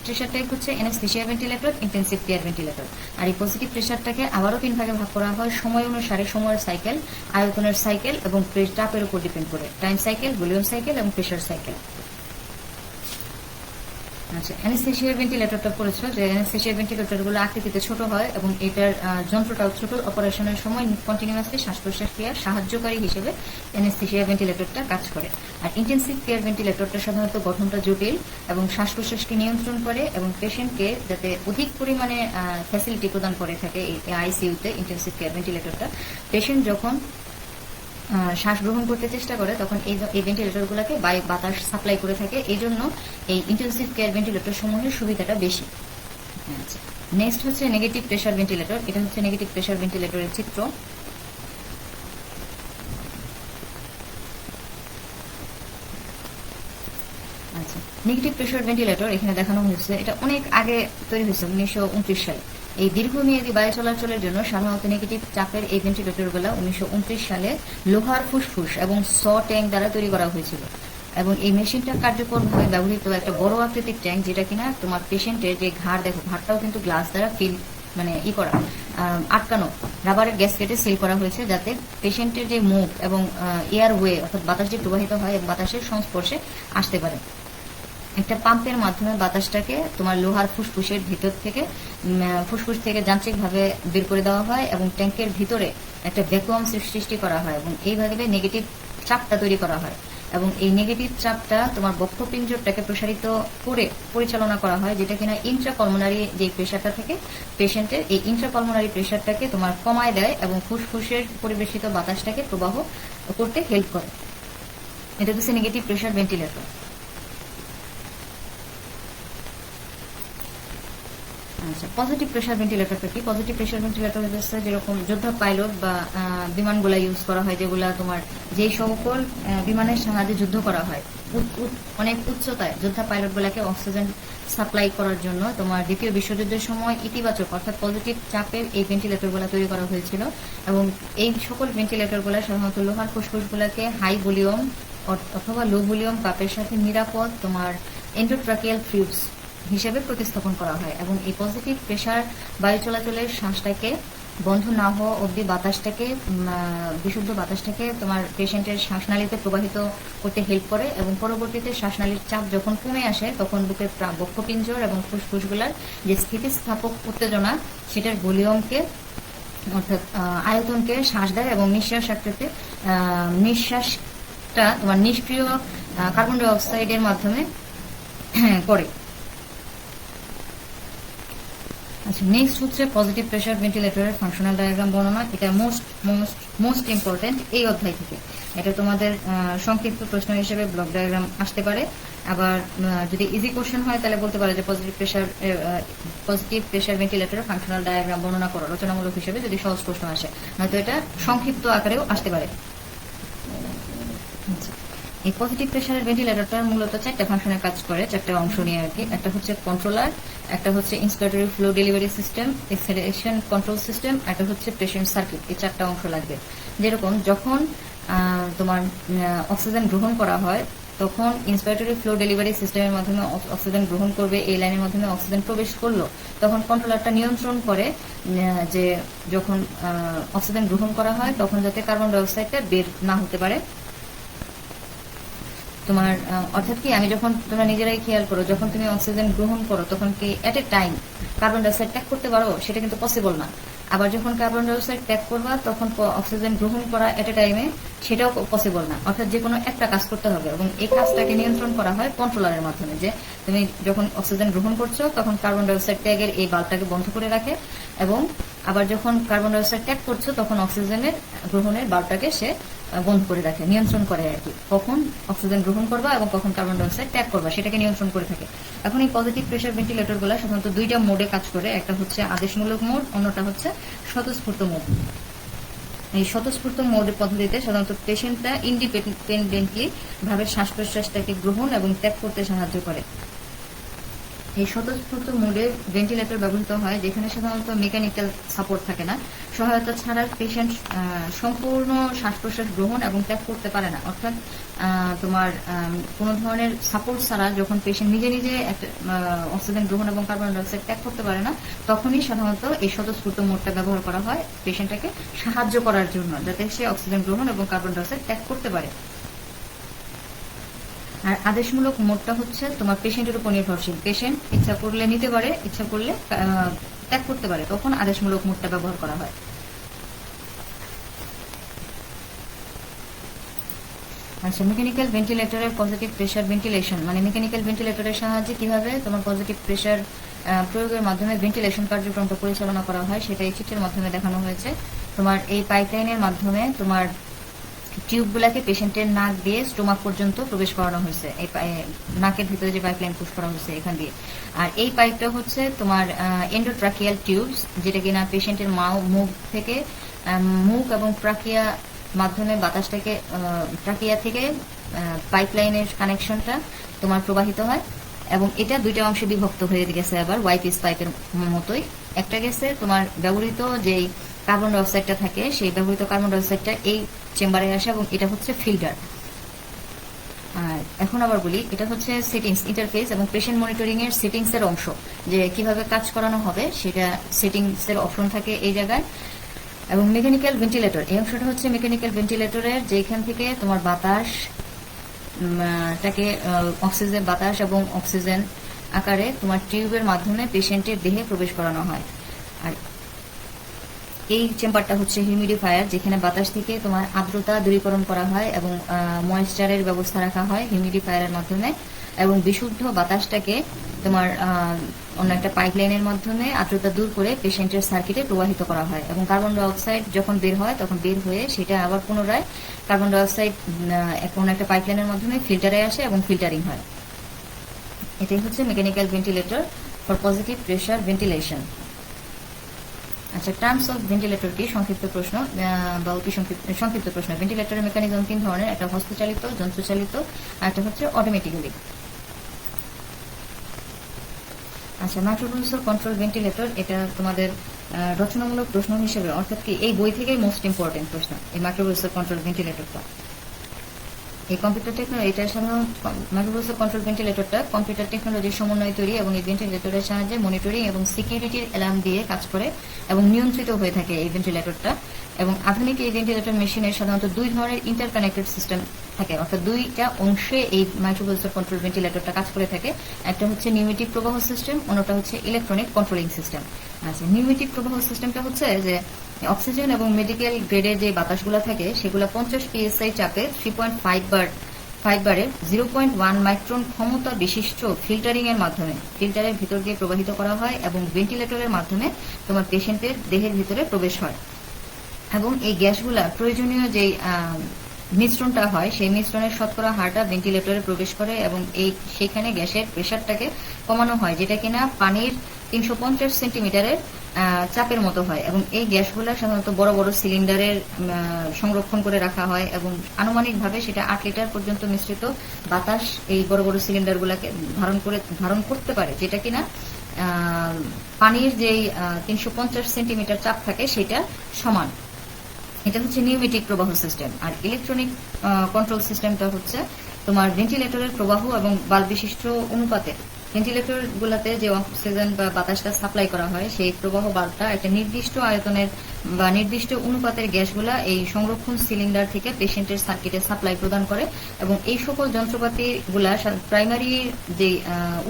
pressure type হচ্ছে anaesthesia ventilator, intensive care ventilator. আর এই পজিটিভ প্রেশারটাকে আবারও তিন ভাগে ভাগ করা হয় সময় অনুসারে, সময়ের সাইকেল, আয়তনের সাইকেল এবং চাপের উপর ডিপেন্ড করে, টাইম সাইকেল, ভলিউম সাইকেল এবং প্রেশার সাইকেল। আচ্ছা, অ্যানেস্থেসিয়া ভেন্টিলেটরটা পড়েছো যে অ্যানেস্থেসিয়া ভেন্টিলেটরগুলো আকৃতিতে ছোট হয় এবং এটার যন্ত্রটাও ছোট। অপারেশনের সময় কন্টিনিউয়াসলি শ্বাস প্রশ্বাস ক্রিয়ার সাহায্যকারী হিসেবে অ্যানেস্থেসিয়া ভেন্টিলেটরটা কাজ করে। আর ইন্টেন্সিভ কেয়ার ভেন্টিলেটরটা সাধারণত গঠনটা জটিল এবং শ্বাস প্রশ্বাসকে নিয়ন্ত্রণ করে এবং পেশেন্টকে যাতে অধিক পরিমাণে ফ্যাসিলিটি প্রদান করে থাকে এই আইসিইউতে ইন্টেন্সিভ কেয়ার ভেন্টিলেটরটা। পেশেন্ট যখন শ্বাস গ্রহণ করতে চেষ্টা করে তখন এই ভেন্টিলেটরগুলোকে বাতাস সাপ্লাই করে থাকে, এই জন্য এই ইন্টেন্সিভ কেয়ার ভেন্টিলেটর সমূহের সুবিধাটা বেশি। আচ্ছা, নেক্সট হচ্ছে নেগেটিভ প্রেশার ভেন্টিলেটর। এটা হচ্ছে নেগেটিভ প্রেশার ভেন্টিলেটরের চিত্র। আচ্ছা, নেগেটিভ প্রেশার ভেন্টিলেটর এখানে দেখানো হয়েছে, এটা অনেক আগে তৈরি হয়েছে, 1929 সালে। এই দীর্ঘমেয়াদী বায়ু চলাচলের জন্য সাধারণত নেগেটিভ চাপের এই ভেন্টিলেটরগুলো 1929 সালে লোহার ফুসফুস এবং ট্যাঙ্ক দ্বারা তৈরি করা হয়েছিল। এবং এই মেশিনটা কার্যকরভাবে ব্যবহৃত একটা বড় আকৃতির ট্যাঙ্ক, যেটা কিনা তোমার পেশেন্টের যে ঘাড়, দেখো ঘাড়টাও কিন্তু গ্লাস দ্বারা করা, আটকানো, রাবারের গ্যাসকেটে সিল করা হয়েছে, যাতে পেশেন্টের যে মুখ এবং এয়ারওয়ে অর্থাৎ বাতাস যে প্রবাহিত হয় বাতাসের সংস্পর্শে আসতে পারে। একটা পাম্পের মাধ্যমে বাতাসটাকে তোমার লোহার ফুসফুসের ভিতর থেকে, ফুসফুস থেকে যান্ত্রিকভাবে বের করে দেওয়া হয় এবং ট্যাঙ্কের ভিতরে একটা ভ্যাকুয়াম সৃষ্টি করা হয় এবং এইভাবে নেগেটিভ চাপটা তৈরি করা হয়। এবং এই নেগেটিভ চাপটা তোমার বক্ষপিঞ্জরটাকে প্রসারিত করে পরিচালনা করা হয়, যেটা কিনা ইন্ট্রাপালমোনারি যে প্রেশারটা থাকে পেশেন্টের, এই ইন্ট্রাপালমোনারি প্রেশারটাকে তোমার কমায় দেয় এবং ফুসফুসের পরিবেশিত বাতাসটাকে প্রবাহ করতে হেল্প করে। এটা হচ্ছে নেগেটিভ প্রেশার ভেন্টিলেটর। আচ্ছা, পজিটিভ প্রেশার ভেন্টিলেটরটা কি? পজিটিভ প্রেশার ভেন্টিলেটর হচ্ছে যেরকম যোদ্ধা পাইলট বা বিমানগুলা ইউজ করা হয়, যেগুলা তোমার যে সকল বিমানের সাহায্যে যুদ্ধ করা হয় অনেক উচ্চতায়, যোদ্ধা পাইলট গুলাকে অক্সিজেন সাপ্লাই করার জন্য তোমার দ্বিতীয় বিশ্বযুদ্ধের সময় ইতিবাচক অর্থাৎ পজিটিভ চাপের এই ভেন্টিলেটর গুলা তৈরি করা হয়েছিল। এবং এই সকল ভেন্টিলেটর গুলা সাধারণত লোহার ফুসফুস গুলাকে হাই ভলিউম অথবা লো ভলিউম পাপের সাথে নিরাপদ তোমার এন্ডোট্রাকিয়াল ফ্লুইডস হিসেবে প্রতিস্থাপন করা হয়। এবং এই পজিটিভ প্রেশার বায়ু চলাচলের শ্বাসটাকে বন্ধ না হওয়া অবধি বাতাসটাকে, বিশুদ্ধ বাতাসটাকে তোমার পেশেন্টের শ্বাসনালীতে প্রবাহিত করতে হেল্প করে এবং পরবর্তীতে শ্বাসনালীর চাপ যখন কমে আসে তখন বুকের বক্ষপিঞ্জর এবং ফুসফুসগুলার যে স্থিতিস্থাপক উত্তেজনা সেটার ভলিউমকে অর্থাৎ আয়তনকে শ্বাস দেয় এবং নিঃশ্বাসটা তোমার নিষ্ক্রিয় কার্বন ডাই অক্সাইডের মাধ্যমে করে। আচ্ছা, নেক্সট হচ্ছে পজিটিভ প্রেশার ভেন্টিলেটরের ফাংশনাল ডায়াগ্রাম বর্ণনা। এটা মোস্ট ইম্পর্টেন্ট এই অধ্যায় থেকে। এটা তোমাদের সংক্ষিপ্ত প্রশ্ন হিসেবে ব্লক ডায়াগ্রাম আসতে পারে। আবার যদি ইজি কোশ্চেন হয় তাহলে বলতে পারে যে পজিটিভ প্রেশার ভেন্টিলেটরের ফাংশনাল ডায়াগ্রাম বর্ণনা করো রচনামূলক হিসেবে, যদি সহজ প্রশ্ন আসে, নয়তো এটা সংক্ষিপ্ত আকারেও আসতে পারে। এই পজিটিভ প্রেশারের ভেন্টিলেটরটা মূলত চারটা ফাংশনের কাজ করে, চারটা অংশ নিয়ে আর কি। একটা হচ্ছে কন্ট্রোলার, একটা হচ্ছে inspiratory flow delivery system, acceleration control system, একটা হচ্ছে পেশেন্ট সার্কিট। এই চারটা অংশ লাগবে। যেরকম যখন তোমার অক্সিজেন গ্রহণ করা হয় তখন ইন্সপিরেটরি ফ্লো ডেলিভারি সিস্টেমের মাধ্যমে অক্সিজেন গ্রহণ করবে, এই লাইনের মাধ্যমে অক্সিজেন প্রবেশ করলো, তখন কন্ট্রোলারটা নিয়ন্ত্রণ করে যে যখন অক্সিজেন গ্রহণ করা হয় তখন যাতে কার্বন ডাই অক্সাইডটা বের না হতে পারে। তোমার অর্থাৎ কি, আমি যখন তোমরা নিজেরাই খেয়াল করো, যখন তুমি অক্সিজেন গ্রহণ করো তখন কি এট এ টাইম কার্বন ডাইঅক্সাইড ত্যাগ করতে পারো? সেটা কিন্তু পসিবল না। আবার যখন কার্বন ডাইঅক্সাইড ত্যাগ করবা তখন অক্সিজেন গ্রহণ করা এট এ টাইমে সেটাও পসিবল না। অর্থাৎ যে কোনো একটা কাজ করতে হবে এবং এই কাজটাকে নিয়ন্ত্রণ করা হয় কন্ট্রোলারের মাধ্যমে। যে তুমি যখন অক্সিজেন গ্রহণ করছো তখন কার্বন ডাইঅক্সাইড ত্যাগের এই বাল্বটাকে বন্ধ করে রাখে এবং আবার যখন কার্বন ডাইঅক্সাইড ত্যাগ করছো তখন অক্সিজেনের গ্রহণের বাল্বটাকে সে বন্ধ করে রাখে, নিয়ন্ত্রণ করে আর কি, কখন অক্সিজেন গ্রহণ করবা এবং কখন কার্বন ডাইঅক্সাইড ত্যাগ করবা সেটাকে নিয়ন্ত্রণ করে থাকে। এখন এই পজিটিভ প্রেসার ভেন্টিলেটর গুলা সাধারণত দুইটা মোডে কাজ করে, একটা হচ্ছে আদেশমূলক মোড, অন্যটা হচ্ছে স্বতঃস্ফূর্ত মোড। এই স্বতঃস্ফূর্ত মোড পদ্ধতিতে সাধারণত পেশেন্টটা ইন্ডিপেন্ডেন্টলি ভাবে শ্বাস প্রশ্বাসটাকে গ্রহণ এবং ত্যাগ করতে সাহায্য করে। এই স্বতঃস্ফূর্ত মোডে ভেন্টিলেটর ব্যবহৃত হয় যেখানে সাধারণত মেকানিক্যাল সাপোর্ট থাকে না, সহায়তা ছাড়া পেশেন্ট সম্পূর্ণ শ্বাস প্রশ্বাস গ্রহণ এবং ত্যাগ করতে পারে না। অর্থাৎ তোমার কোনো ধরনের সাপোর্ট ছাড়া যখন পেশেন্ট নিজে নিজে অক্সিজেন গ্রহণ এবং কার্বন ডাইঅক্সাইড ত্যাগ করতে পারে না, তখনই সাধারণত এই স্বতঃস্ফূর্ত মোডটা ব্যবহার করা হয় পেশেন্টটাকে সাহায্য করার জন্য, যাতে সে অক্সিজেন গ্রহণ এবং কার্বন ডাইঅক্সাইড ত্যাগ করতে পারে। আর আদেশমূলক মোডটা হচ্ছে তোমার পেশেন্টের উপর নির্ভরশীল, পেশেন্ট ইচ্ছা করলে নিতে পারে, ইচ্ছা করলে ত্যাগ করতে পারে, তখন আদেশমূলক মোডটা ব্যবহার করা হয়। আচ্ছা, মেকানিক্যাল ভেন্টিলেটরের পজিটিভ প্রেসার ভেন্টিলেশন, মানে মেকানিক্যাল ভেন্টিলেটরের সাহায্যে কিভাবে তোমার পজিটিভ প্রেসার প্রয়োগের মাধ্যমে ভেন্টিলেশন কার্যক্রমটা পরিচালনা করা হয় সেটা এই চিত্রের মাধ্যমে দেখানো হয়েছে। তোমার এই পাইপলাইনের মাধ্যমে তোমার টিউবগুলাকে পেশেন্টের নাক দিয়ে স্টোমাক পর্যন্ত প্রবেশ করানো হয়েছে, এই নাকের ভিতরে যে পাইপলাইন পুশ করা হয়েছে এখান দিয়ে। আর এই পাইপটা হচ্ছে তোমার এন্ডোট্রাকিয়াল টিউবস, যেটা কিনা পেশেন্টের মুখ থেকে মুখ এবং ট্রাকিয়া মাধ্যমে বাতাসটাকে ট্রাকিয়া থেকে পাইপলাইনের কানেকশনটা তোমার প্রবাহিত হয় এবং এটা দুইটা অংশে বিভক্ত হয়ে গেছে আবার ওয়াইপিস পাইপের মতোই। একটা গেছে তোমার ব্যবহৃত যেই কার্বন ডাইঅক্সাইডটা থাকে, সেই ব্যবহৃত কার্বন ডাইঅক্সাইডটা এই চেম্বারে আসে এবং এটা হচ্ছে ফিল্টার। আর এখন আবার বলি, এটা হচ্ছে সেটিংস ইন্টারফেস এবং পেশেন্ট মনিটরিং এর সেটিংস এর অংশ, যে কিভাবে কাজ করানো হবে সেটা সেটিংস এর অপশন থাকে এই জায়গায়। এবং মেকানিক্যাল ভেন্টিলেটর, এই অংশটা হচ্ছে মেকানিক্যাল ভেন্টিলেটরের, যেখান থেকে তোমার বাতাসটাকে অক্সিজেন, বাতাস এবং অক্সিজেন আকারে তোমার টিউবের মাধ্যমে পেশেন্টের দেহে প্রবেশ করানো হয়। আর এই চেম্বারটা হচ্ছে হিউমিডিফায়ার, যেখানে বাতাস থেকে তোমার আর্দ্রতা দূরীকরণ করা হয় এবং ময়েশ্চারের ব্যবস্থা রাখা হয় হিউমিডিফায়ারের মাধ্যমে, এবং বিশুদ্ধ বাতাসটাকে তোমার অন্য একটা পাইপলাইনের মাধ্যমে আর্দ্রতা দূর করে পেশেন্টের সার্কিটে প্রবাহিত করা হয়। এবং কার্বন ডাইঅক্সাইড যখন বের হয় তখন বের হয়ে সেটা আবার পুনরায় কার্বন ডাইঅক্সাইড কোনো একটা পাইপলাইনের মাধ্যমে ফিল্টারে আসে এবং ফিল্টারিং হয়। এটাই হচ্ছে mechanical ventilator for positive pressure ventilation. আচ্ছা, টার্মস অফ ভেন্টিলেটর কি? সংক্ষিপ্ত প্রশ্ন বা অতি সংক্ষিপ্ত প্রশ্ন। ভেন্টিলেটরের মেকানিজম তিন ধরনের, একটা হস্তচালিত, যন্ত্রচালিত, আর একটা হচ্ছে অটোমেটিক্যালি। আচ্ছা, মাইক্রোপ্রসেসর কন্ট্রোল ভেন্টিলেটর, এটা তোমাদের রচনামূলক প্রশ্ন হিসেবে, অর্থাৎ কি এই বই থেকেই মোস্ট ইম্পর্টেন্ট প্রশ্ন এই মাইক্রোপ্রসেসর কন্ট্রোল ভেন্টিলেটরটা। এই কম্পিউটার টেকনোলজি, এটা সাধারণত মাইক্রোপ্রসেসর কন্ট্রোল ভেন্টিলেটরটা কম্পিউটার টেকনোলজির সমন্বয় তৈরি এবং এই ভেন্টিলেটরের সাহায্যে মনিটরিং এবং সিকিউরিটির অ্যালার্ম দিয়ে কাজ করে এবং নিয়ন্ত্রিত হয়ে থাকে এই ভেন্টিলেটরটা। এবং আধুনিক এই ভেন্টিলেটর মেশিনের সাধারণত দুই ধরনের ইন্টারকানেক্টেড সিস্টেম থাকে, অর্থাৎ দুইটা অংশে এই মাইক্রোপ্রসেসর কন্ট্রোল ভেন্টিলেটরটা কাজ করে থাকে। একটা হচ্ছে নিউমেটিক প্রবাহ সিস্টেম, অন্যটা হচ্ছে ইলেকট্রনিক কন্ট্রোলিং সিস্টেম। আচ্ছা, নিউমেটিক প্রবাহ সিস্টেমটা হচ্ছে যে অক্সিজেন এবং মেডিকেল গ্রেডের যে বাতাসগুলো থাকে সেগুলো 50 psi চাপে 3.5 বারের 0.1 মাইক্রন ক্ষমতা বিশিষ্ট ফিল্টারিং এর মাধ্যমে ফিল্টারের ভিতর দিয়ে প্রবাহিত করা হয় এবং ভেন্টিলেটরের মাধ্যমে তোমার পেশেন্টের দেহের ভিতরে প্রবেশ হয়। এবং এই গ্যাসগুলা প্রয়োজনীয় যে মিশ্রণটা হয় সেই মিশ্রণের শতকরা হারটা ভেন্টিলেটরে প্রবেশ করে এবং সেখানে গ্যাসের প্রেশারটাকে কমানো হয়, যেটা কিনা পানির 350 সেন্টিমিটারের চাপের মতো হয়। এবং এই গ্যাসগুলা সাধারণত বড় বড় সিলিন্ডারের সংরক্ষণ করে রাখা হয় এবং আনুমানিকভাবে সেটা 8 লিটার পর্যন্ত মিশ্রিত বাতাস এই বড় বড় সিলিন্ডারগুলোকে ধারণ করতে পারে, যেটা কিনা পানির যেই 350 সেন্টিমিটার চাপ থাকে সেটা সমান। এটা হচ্ছে নিউমেটিক প্রবাহ সিস্টেম। আর ইলেকট্রনিক কন্ট্রোল সিস্টেমটা হচ্ছে তোমার ভেন্টিলেটরের প্রবাহ এবং বাল্ব বিশিষ্ট অনুপাতে ভেন্টিলেটর গুলাতে যে অক্সিজেন বা বাতাসটা সাপ্লাই করা হয় সেই প্রবাহ বাল্বটা একটা নির্দিষ্ট আয়তনের বা নির্দিষ্ট অনুপাতের গ্যাসগুলা এই সংরক্ষণ সিলিন্ডার থেকে পেশেন্টের সার্কিটে সাপ্লাই প্রদান করে। এবং এই সকল যন্ত্রপাতি গুলা প্রাইমারি যে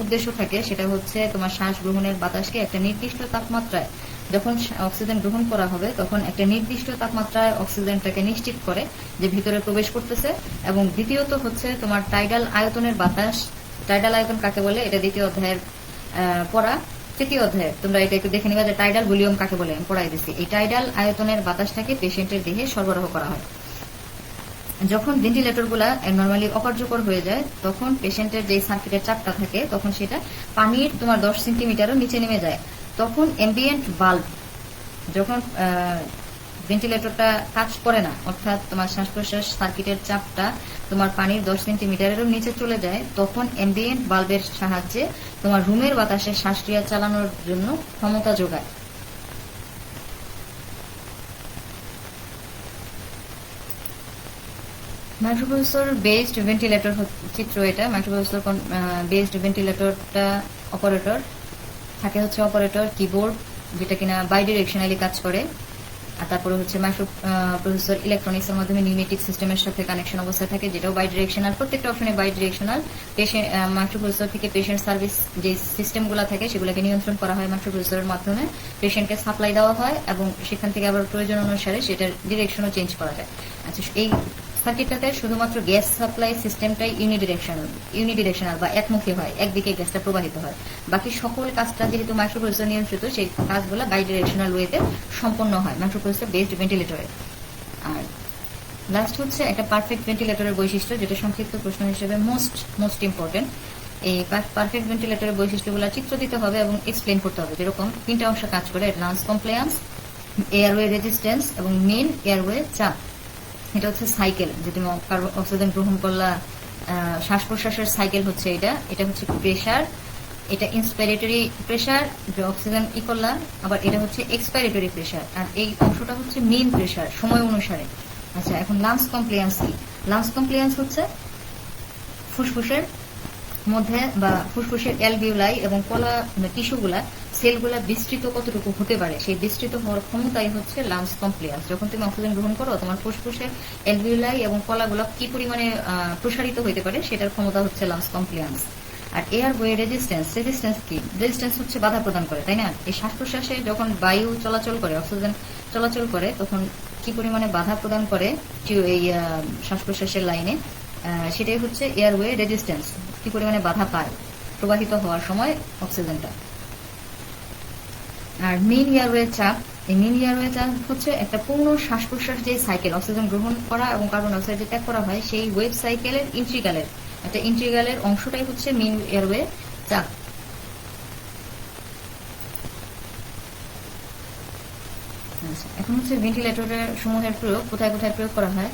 উদ্দেশ্য থাকে সেটা হচ্ছে তোমার শ্বাস গ্রহণের বাতাসকে একটা নির্দিষ্ট তাপমাত্রায়, যখন অক্সিজেন গ্রহণ করা হবে তখন একটা নির্দিষ্ট তাপমাত্রায় অক্সিজেনটাকে নিশ্চিত করে যে ভিতরে প্রবেশ করতেছে। এবং দ্বিতীয়ত হচ্ছে তোমার টাইডাল আয়তনের বাতাস। টাইডাল আয়তন কাকে বলে এটা দ্বিতীয় অধ্যায়ের পড়া। তৃতীয় অধ্যায়ে তোমরা এটা একটু দেখে নিবা যে টাইডাল ভলিউম কাকে বলে, আমি পড়াই দিচ্ছি। এই টাইডাল আয়তনের বাতাসটাকে পেশেন্টের দেহে সরবরাহ করা হয়। যখন ভেন্টিলেটরগুলা নর্মালি অকার্যকর হয়ে যায় তখন পেশেন্টের যে সার্কিটের চাপটা থাকে তখন সেটা পানির তোমার 10 সেন্টিমিটারও নিচে নেমে যায়। তখন অ্যাম্বিয়েন্ট বাল্ব, যখন ভেন্টিলেটরটা কাজ করে না, অর্থাৎ তোমার শ্বাস প্রশ্বাস সার্কিটের চাপটা তোমার পানির 10 সেন্টিমিটারেরও নিচে চলে যায়, তখন অ্যাম্বিয়েন্ট বাল্বের সাহায্যে তোমার রুমের বাতাসে শ্বাসক্রিয়া চালানোর জন্য ক্ষমতা যোগায়। মাইক্রোপ্রসেসর বেসড ভেন্টিলেটর চিত্র এটা। মাইক্রোপ্রসেসর বেসড ভেন্টিলেটরটা অপারেটর থাকে হচ্ছে অপারেটর কিবোর্ড, যেটা কিনা বাই ডিরেকশনালি কাজ করে। আর তারপরে হচ্ছে মাইক্রোপ্রসেসর ইলেকট্রনিক্স এর মাধ্যমে নিউমেটিক সিস্টেমের সাথে কানেকশন অবস্থায় থাকে, যেটাও বাই ডিরেকশনাল। প্রত্যেকটা অপশনে বাই ডিরেকশনাল। মাইক্রোপ্রসেসর থেকে পেশেন্ট সার্ভিস যে সিস্টেমগুলো থাকে সেগুলোকে নিয়ন্ত্রণ করা হয় মাইক্রোপ্রসেসরের মাধ্যমে। পেশেন্টকে সাপ্লাই দেওয়া হয় এবং সেখান থেকে আবার প্রয়োজন অনুসারে সেটার ডিরেকশনও চেঞ্জ করা যায়। আচ্ছা, এই সার্কিটটাতে শুধুমাত্র গ্যাস সাপ্লাই সিস্টেমটাই ইউনিডিরেকশনাল বা একমুখী হয়, একদিকে গ্যাসটা প্রবাহিত হয়। বাকি সকল কাজটা যেহেতু মাইক্রোপ্রসেসর নিয়ন্ত্রিত, সেই কাজগুলো বাই ডিরেকশনাল ওয়েতে সম্পন্ন হয় মাইক্রোপ্রসেসর বেসড ভেন্টিলেটরে। আর লাস্ট হচ্ছে একটা পারফেক্ট ভেন্টিলেটরের বৈশিষ্ট্য, যেটা সংক্ষিপ্ত প্রশ্ন হিসেবে মোস্ট ইম্পর্টেন্ট। এই পারফেক্ট ভেন্টিলেটরের বৈশিষ্ট্যগুলো চিত্র দিতে হবে এবং এক্সপ্লেন করতে হবে। যেরকম 3টা অংশ কাজ করে: লাংস কমপ্লায়েন্স, এয়ারওয়ে রেজিস্ট্যান্স এবং মেন এয়ারওয়ে চাপ। এটা হচ্ছে সাইকেল, যে তুমি অক্সিজেন গ্রহণ করলা, শ্বাস প্রশ্বাসের সাইকেল হচ্ছে এটা। এটা হচ্ছে প্রেশার, এটা ইন্সপাইরেটরি প্রেশার, যে অক্সিজেন করলা, আবার এটা হচ্ছে এক্সপাইরেটরি প্রেশার। আর এই অংশটা হচ্ছে মেন প্রেশার সময় অনুসারে। আচ্ছা, এখন লাংস কমপ্লায়েন্স কি? লাংস কমপ্লায়েন্স হচ্ছে ফুসফুসের মধ্যে বা ফুসফুসের অ্যালভিওলাই এবং কলা টিস্যুগুলা সেলগুলা বিস্তৃত কতটুকু হতে পারে, সেই বিস্তৃত হওয়ার ক্ষমতাই হচ্ছে লাংস কমপ্লায়েন্স। যখন তুমি অক্সিজেন গ্রহণ করো, তোমার ফুসফুসের অ্যালভিওলাই এবং কলাগুলা কি পরিমাণে প্রসারিত হতে পারে সেটার ক্ষমতা হচ্ছে লাংস কমপ্লায়েন্স। আর এয়ারওয়ে রেজিস্ট্যান্স কি? রেজিস্ট্যান্স হচ্ছে বাধা প্রদান করে, তাই না? এই শ্বাস প্রশ্বাসে যখন বায়ু চলাচল করে, অক্সিজেন চলাচল করে, তখন কি পরিমাণে বাধা প্রদান করে এই শ্বাস প্রশ্বাসের লাইনে, সেটাই হচ্ছে এয়ারওয়ে রেজিস্ট্যান্স। কি পরিমাণে বাধা পায় প্রবাহিত হওয়ার সময় অক্সিজেনটা। আর মেন এয়ারওয়ে চাপ, এই মেন এয়ারওয়ে চাপ হচ্ছে একটা পূর্ণ শ্বাস প্রশ্বাস যে সাইকেল, অক্সিজেন গ্রহণ করা এবং কার্বন ডাইঅক্সাইড যে ত্যাগ করা হয়, সেই ওয়েভ সাইকেলের ইন্ট্রিগালের অংশটাই হচ্ছে মেন এয়ারওয়ে চাপ। এখন হচ্ছে ভেন্টিলেটরের সমূহের প্রয়োগ কোথায় কোথায় প্রয়োগ করা হয়।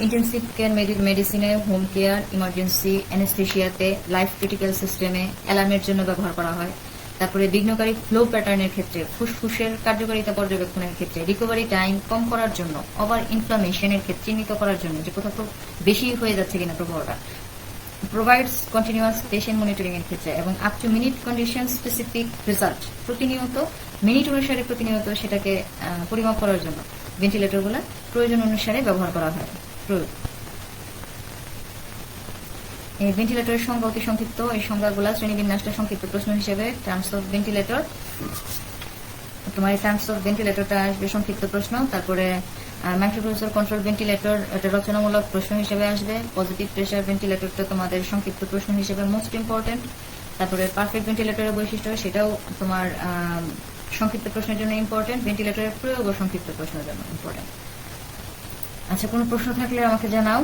ইন্টেন্সিভ কেয়ার মেডিসিনে, হোম কেয়ার, ইমার্জেন্সি, অ্যানেস্থেশিয়াতে, লাইফ ক্রিটিক্যাল সিস্টেমে, অ্যালার্মের জন্য ব্যবহার করা হয়। তারপরে বিঘ্নকারী ফ্লো প্যাটার্নের ক্ষেত্রে, ফুসফুসের কার্যকারিতা পর্যবেক্ষণের ক্ষেত্রে, রিকভারি টাইম কম করার জন্য, ওভার ইনফ্লামেশনের ক্ষেত্রে চিহ্নিত করার জন্য যে কোথাও খুব বেশি হয়ে যাচ্ছে কিনা প্রভাবটা, প্রোভাইডস কন্টিনিউয়াস পেশেন্ট মনিটরিং এর ক্ষেত্রে, এবং up to minute condition specific result, প্রতিনিয়ত মিনিট অনুসারে প্রতিনিয়ত সেটাকে পরিমাপ করার জন্য ভেন্টিলেটরগুলো প্রয়োজন অনুসারে ব্যবহার করা হয়। এই ভেন্টিলেটরের সংজ্ঞা অতি সংক্ষিপ্ত। এই সংজ্ঞাগুলো শ্রেণীবিন্যাসটা সংক্ষিপ্ত প্রশ্ন হিসেবে টার্মস অফ ভেন্টিলেটর, তোমার এই টার্মস অফ ভেন্টিলেটরটা আসবে সংক্ষিপ্ত প্রশ্ন। তারপরে মাইক্রোপ্রসেসর কন্ট্রোল ভেন্টিলেটর, এটা রচনামূলক প্রশ্ন হিসেবে আসবে। পজিটিভ প্রেশার ভেন্টিলেটরটা তোমাদের সংক্ষিপ্ত প্রশ্ন হিসেবে মোস্ট ইম্পর্টেন্ট। তারপরে পারফেক্ট ভেন্টিলেটরের বৈশিষ্ট্য, সেটাও তোমার সংক্ষিপ্ত প্রশ্নের জন্য ইম্পর্টেন্ট। ভেন্টিলেটরের প্রয়োগ ও সংক্ষিপ্ত প্রশ্নের জন্য ইম্পর্টেন্ট। আচ্ছা, কোনো প্রশ্ন থাকলে আমাকে জানাও।